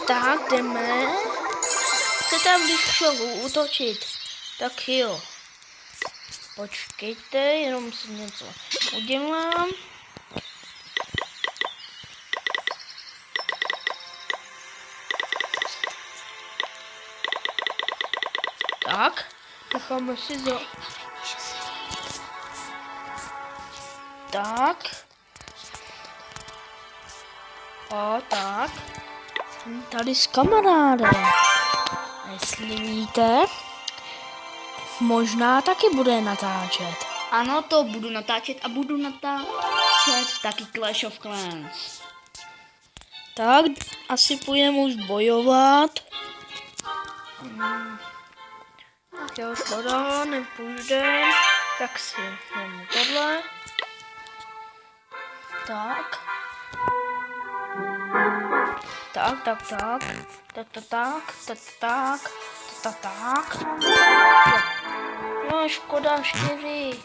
Tak, jdeme. Chcete, abych šel útočit? Tak jo. Počkejte, jenom si něco udělám. Tak, necháme si za... Tak. A tak. Jsem tady s kamarádem. A jestli víte, možná taky bude natáčet. Ano, to budu natáčet a budu natáčet taky Clash of Clans. Tak, asi půjdeme už bojovat. Tak jo, škoda, nepůjde. Tak si jdeme tohle. Tak. Tak. No, škoda, 4.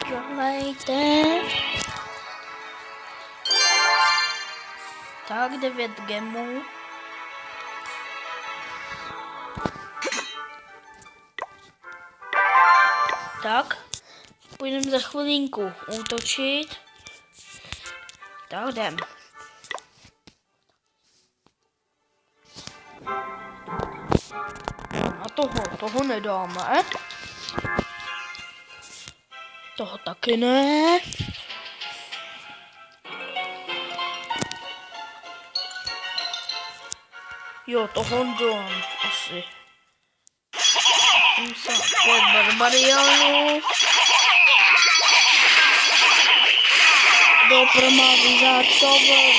Žalejte. Tak, 9 gemů. Tak, půjdeme za chvilinku útočit. Tak, jdem. A toho nedáme. Toho taky ne. Jo, toho dám asi. 5 barbariánů. Dopromavý zátover.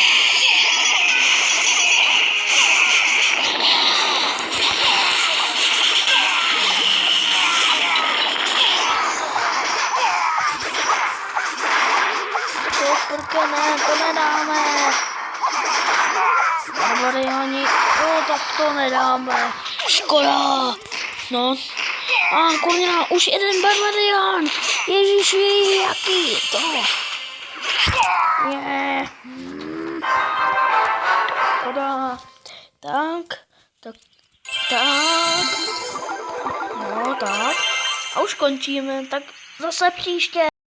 Ne, to nedáme. Barbariáni, tak to nedáme. Škoda. No. A kurňa, už jeden barbarián. Ježiši, jaký to. Je. Škoda. Tak. No tak. A už končíme, tak zase příště.